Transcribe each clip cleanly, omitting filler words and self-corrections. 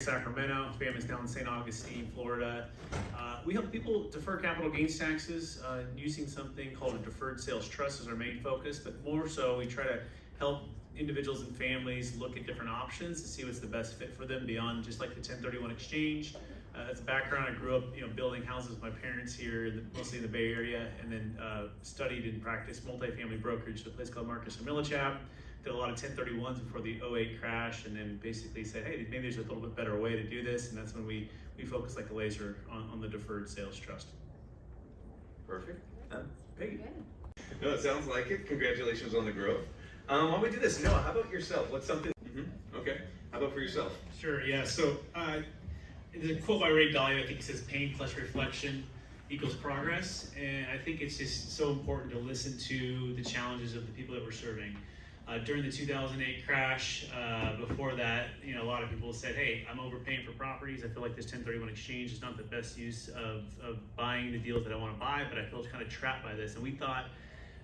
Sacramento. Family's down in St. Augustine, Florida. We help people defer capital gains taxes using something called a deferred sales trust as our main focus, but more so we try to help individuals and families look at different options to see what's the best fit for them beyond just like the 1031 exchange. As a background, I grew up, building houses with my parents here, mostly in the Bay Area, and then studied and practiced multifamily brokerage at a place called Marcus & Millichap. Did a lot of 1031s before the '08 crash, and then basically said, hey, maybe there's a little bit better way to do this, and that's when we focus like a laser on the deferred sales trust. Perfect. Peggy? No, it sounds like it. Congratulations on the growth. Why don't we do this? Noah, how about yourself? What's something? Okay. How about for yourself? Sure, yeah. So there's a quote by Ray Dalio, I think it says, pain plus reflection equals progress. And I think it's just so important to listen to the challenges of the people that we're serving. During the 2008 crash, before that, a lot of people said, hey, I'm overpaying for properties. I feel like this 1031 exchange is not the best use of buying the deals that I want to buy, but I feel kind of trapped by this. And we thought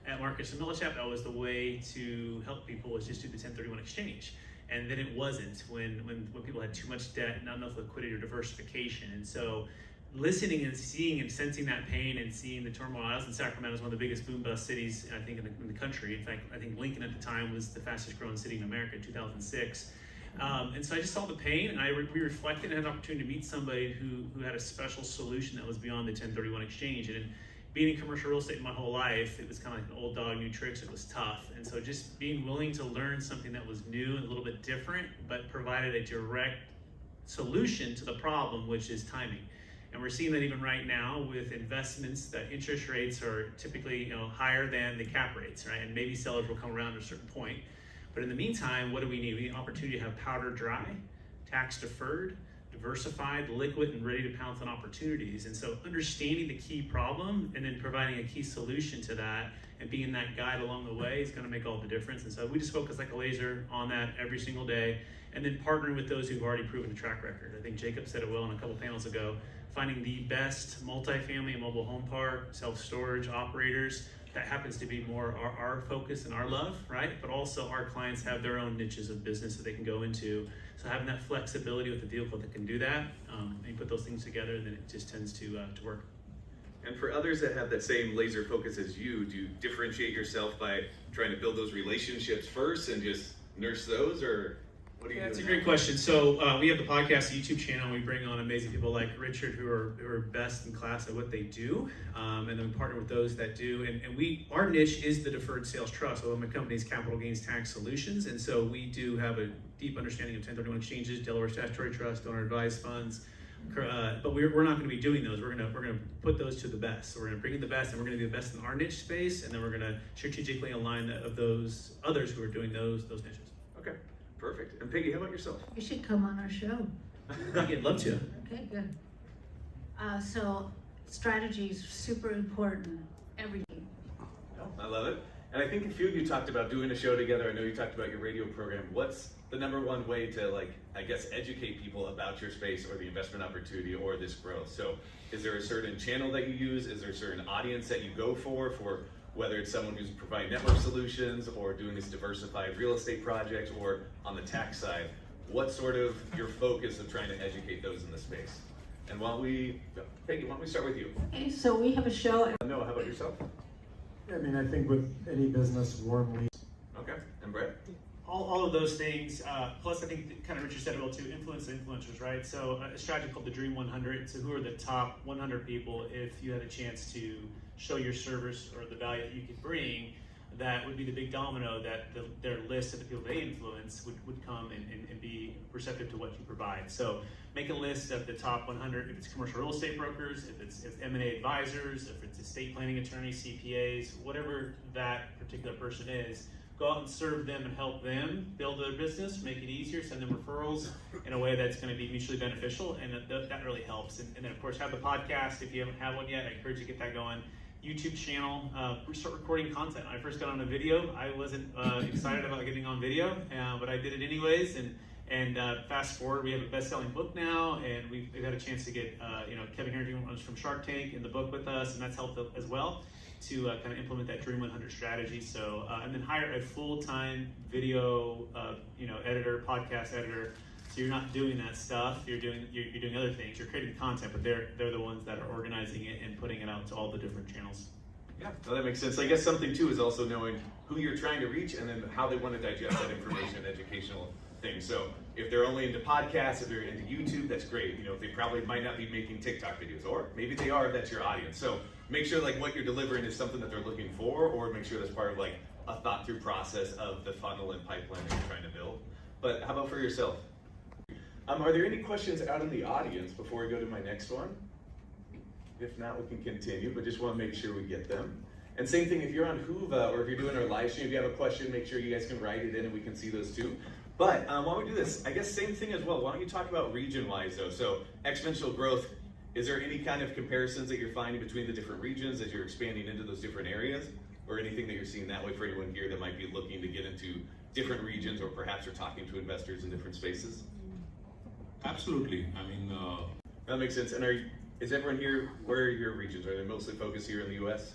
at Marcus & Millichap that was the way to help people, was just do the 1031 exchange. And then it wasn't when people had too much debt, not enough liquidity or diversification. And so listening and seeing and sensing that pain and seeing the turmoil. I was in Sacramento, is one of the biggest boom bust cities, I think, in the country. In fact, I think Lincoln at the time was the fastest growing city in America in 2006. And so I just saw the pain, and we reflected and had an opportunity to meet somebody who had a special solution that was beyond the 1031 exchange. And being in commercial real estate my whole life, it was kind of like an old dog, new tricks. It was tough. And so just being willing to learn something that was new and a little bit different, but provided a direct solution to the problem, which is timing. And we're seeing that even right now with investments, that interest rates are typically higher than the cap rates, right? And maybe sellers will come around at a certain point. But in the meantime, what do we need? We need an opportunity to have powder dry, tax deferred, diversified, liquid, and ready to pounce on opportunities. And so understanding the key problem and then providing a key solution to that and being that guide along the way is going to make all the difference. And so we just focus like a laser on that every single day, and then partnering with those who've already proven a track record. I think Jacob said it well in a couple panels ago, finding the best multifamily and mobile home park, self-storage operators. That happens to be more our focus and our love, right? But also our clients have their own niches of business that they can go into. So having that flexibility with the vehicle that can do that, and you put those things together, then it just tends to work. And for others that have that same laser focus as you, do you differentiate yourself by trying to build those relationships first and just nurse those, or what do you do? That's a great question. So we have the podcast, the YouTube channel. We bring on amazing people like Richard who are best in class at what they do, and then we partner with those that do. And our niche is the deferred sales trust. So my company is Capital Gains Tax Solutions, and so we do have a deep understanding of 1031 exchanges, Delaware statutory trust, donor advised funds. But we're not going to be doing those. We're going to put those to the best. So we're going to bring in the best, and we're going to do the best in our niche space, and then we're going to strategically align of those others who are doing those niches. Okay, perfect. And Peggy, how about yourself? You should come on our show. I'd love to. Okay, good. So strategy is super important. Everything. I love it. And I think a few of you talked about doing a show together. I know you talked about your radio program. What's the number one way to, educate people about your space or the investment opportunity or this growth? So is there a certain channel that you use? Is there a certain audience that you go for whether it's someone who's providing network solutions or doing this diversified real estate project or on the tax side? What's sort of your focus of trying to educate those in the space? And Peggy, why don't we start with you? Okay, so we have a show. Noah, how about yourself? I mean, I think with any business, warm leads. Okay, and Brett? All of those things, plus I think kind of Richard said it well too, influence influencers, right? So a strategy called the Dream 100. So who are the top 100 people, if you had a chance to show your service or the value that you could bring, that would be the big domino that their list of the people they influence would come and be receptive to what you provide. So make a list of the top 100, if it's commercial real estate brokers, if it's M&A advisors, if it's estate planning attorneys, CPAs, whatever that particular person is. Go out and serve them and help them build their business, make it easier, send them referrals in a way that's going to be mutually beneficial, and that really helps. And then, of course, have the podcast. If you haven't had one yet, I encourage you to get that going. YouTube channel, start recording content. When I first got on a video, I wasn't excited about getting on video, but I did it anyways. And fast forward, we have a best-selling book now, and we've had a chance to get Kevin Harrington from Shark Tank in the book with us, and that's helped as well to kind of implement that Dream 100 strategy. So and then hire a full-time video editor, podcast editor, So you're not doing that stuff. You're doing other things. You're creating content, but they're the ones that are organizing it and putting it out to all the different channels. Yeah, well, that makes sense. I guess something too is also knowing who you're trying to reach and then how they want to digest that information and educational things. So if they're only into podcasts, if they're into YouTube, that's great. You know, they probably might not be making TikTok videos, or maybe they are if that's your audience. So make sure like what you're delivering is something that they're looking for, or make sure that's part of like a thought through process of the funnel and pipeline that you're trying to build. But how about for yourself? Are there any questions out in the audience before we go to my next one? If not, we can continue, but just want to make sure we get them. And same thing, if you're on Whova or if you're doing our live stream, if you have a question, make sure you guys can write it in and we can see those too. But why don't we do this? I guess same thing as well. Why don't you talk about region-wise though? So exponential growth, is there any kind of comparisons that you're finding between the different regions as you're expanding into those different areas? Or anything that you're seeing that way for anyone here that might be looking to get into different regions, or perhaps are talking to investors in different spaces? Absolutely. I mean, that makes sense. And is everyone here, where are your regions? Are they mostly focused here in the US?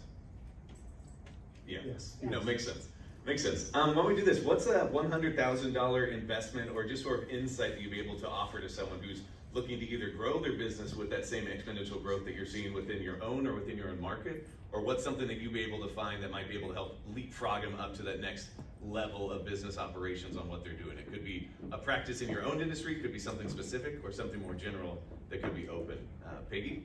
Yeah. Yes. No, makes sense. Makes sense. Why don't we do this? What's a $100,000 investment or just sort of insight that you'd be able to offer to someone who's looking to either grow their business with that same exponential growth that you're seeing within your own or within your own market? Or what's something that you'd be able to find that might be able to help leapfrog them up to that next level of business operations on what they're doing? It could be a practice in your own industry, it could be something specific, or something more general that could be open. Peggy?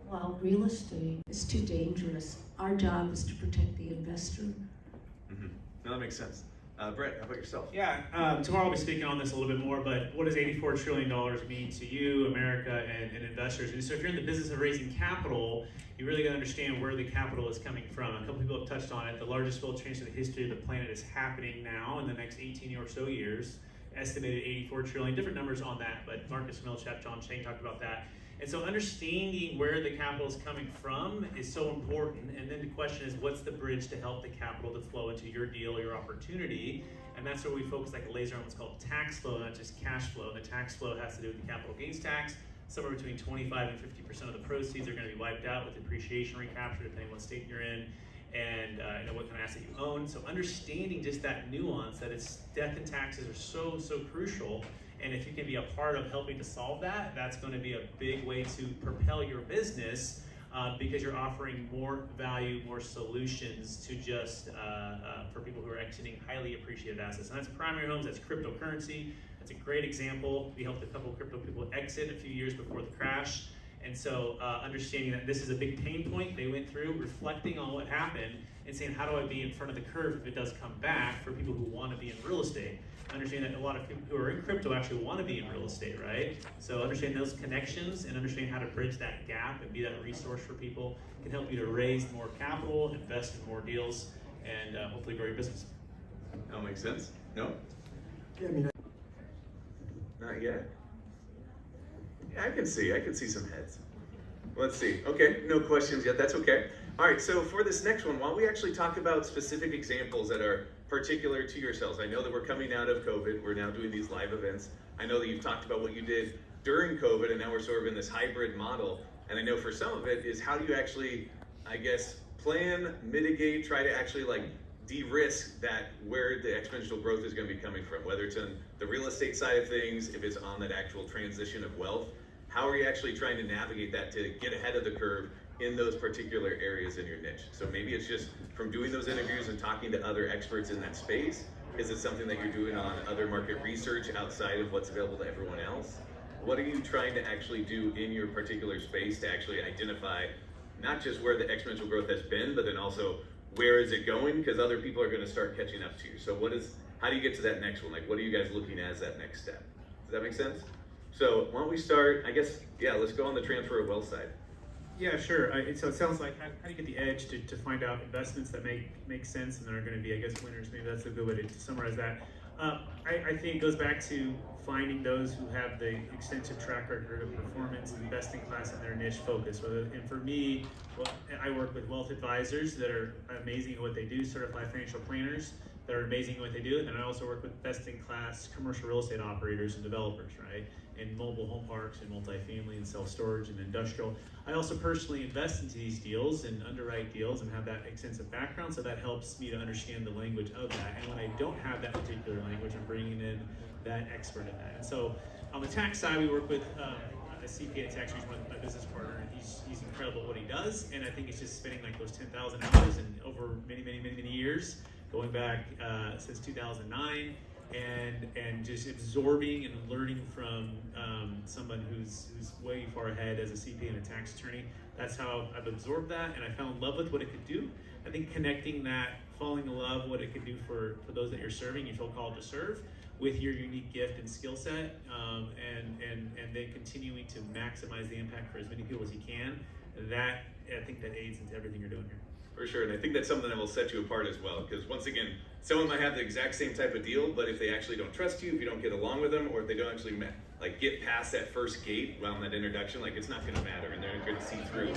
Well, real estate is too dangerous. Our job is to protect the investor. Mm-hmm. No, that makes sense. Brett, how about yourself? Yeah, tomorrow I'll be speaking on this a little bit more, but what does $84 trillion mean to you, America, and investors? And so if you're in the business of raising capital, you really got to understand where the capital is coming from. A couple people have touched on it. The largest wealth transfer in the history of the planet is happening now in the next 18 or so years. Estimated 84 trillion, different numbers on that, but Marcus Millichap, John Chang talked about that. And so understanding where the capital is coming from is so important. And then the question is, what's the bridge to help the capital to flow into your deal, your opportunity? And that's where we focus like a laser on what's called tax flow, not just cash flow. And the tax flow has to do with the capital gains tax. Somewhere between 25 and 50% of the proceeds are going to be wiped out with depreciation recapture, depending on what state you're in, and what kind of asset you own. So understanding just that nuance, that it's death and taxes are so crucial. And if you can be a part of helping to solve that, that's going to be a big way to propel your business because you're offering more value, more solutions to just for people who are exiting highly appreciated assets. And that's primary homes, that's cryptocurrency. That's a great example. We helped a couple of crypto people exit a few years before the crash. And so understanding that this is a big pain point they went through, reflecting on what happened and saying, how do I be in front of the curve if it does come back for people who want to be in real estate? Understand that a lot of people who are in crypto actually want to be in real estate, right? So understand those connections and understand how to bridge that gap and be that resource for people can help you to raise more capital, invest in more deals, and hopefully grow your business. That makes sense. No? Yeah, I mean, Not yet. Yeah, I can see some heads. Let's see. Okay, no questions yet. That's okay. All right, so for this next one, why don't we actually talk about specific examples that are particular to yourselves? I know that we're coming out of COVID. We're now doing these live events. I know that you've talked about what you did during COVID, and now we're sort of in this hybrid model. And I know for some of it is how do you actually, I guess, plan, mitigate, try to actually like de-risk that where the exponential growth is going to be coming from, whether it's on the real estate side of things, if it's on that actual transition of wealth. How are you actually trying to navigate that to get ahead of the curve in those particular areas in your niche? So maybe it's just from doing those interviews and talking to other experts in that space. Is it something that you're doing on other market research outside of what's available to everyone else? What are you trying to actually do in your particular space to actually identify not just where the exponential growth has been, but then also where is it going? Because other people are going to start catching up to you. So how do you get to that next one? Like, what are you guys looking at as that next step? Does that make sense? So why don't we start, I guess, yeah, let's go on the transfer of wealth side. Yeah, sure. So it sounds like how do you get the edge to find out investments that make sense and that are going to be, I guess, winners? Maybe that's a good way to summarize that. I think it goes back to finding those who have the extensive track record of performance and best in class in their niche focus. And for me, well, I work with wealth advisors that are amazing at what they do, certified financial planners. that are amazing at what they do. And then I also work with best-in-class commercial real estate operators and developers, right? In mobile home parks and multifamily and self-storage and industrial. I also personally invest into these deals and underwrite deals and have that extensive background, so that helps me to understand the language of that. And when I don't have that particular language, I'm bringing in that expert in that. And so on the tax side, we work with a CPA and tax return with my business partner, and he's incredible at what he does. And I think it's just spending like those 10,000 hours and over many years, going back since 2009, and just absorbing and learning from someone who's way far ahead as a CPA and a tax attorney. That's how I've absorbed that, and I fell in love with what it could do. I think connecting that, falling in love with what it could do for those that you're serving, you feel called to serve, with your unique gift and skill set, and then continuing to maximize the impact for as many people as you can. That, I think that aids into everything you're doing here. For sure, and I think that's something that will set you apart as well, because once again, someone might have the exact same type of deal, but if they actually don't trust you, if you don't get along with them, or if they don't actually get past that first gate on that introduction, it's not going to matter, and they're going to see through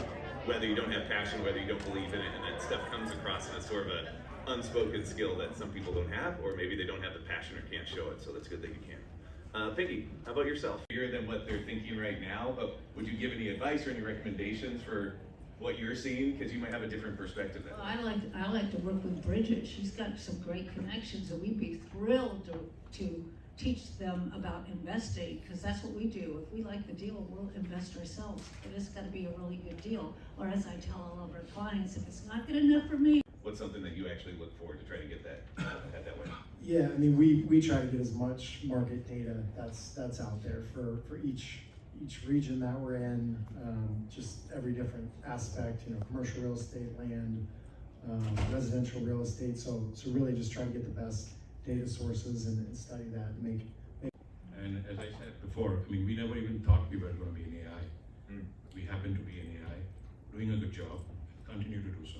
whether you don't have passion, whether you don't believe in it, and that stuff comes across as sort of a unspoken skill that some people don't have, or maybe they don't have the passion or can't show it, so that's good that you can. Peggy, how about yourself? Bigger than what they're thinking right now, but would you give any advice or any recommendations for what you're seeing? Because you might have a different perspective than Well, I like to work with Bridget. She's got some great connections, and we'd be thrilled to teach them about investing, because that's what we do. If we like the deal, we'll invest ourselves, but it's got to be a really good deal. Or as I tell all of our clients, if it's not good enough for me. what's something that you actually look for to try to get that that way? Yeah, I mean, we try to get as much market data that's out there for each region that we're in, just every different aspect, commercial real estate, land, residential real estate. So really just try to get the best data sources and study that and make. And as I said before, I mean, we never even thought we were going to be in AI. We happen to be in AI, doing a good job, continue to do so.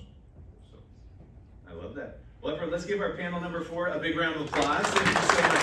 I love that. Well, let's give our panel number 4 a big round of applause. Thank you so much.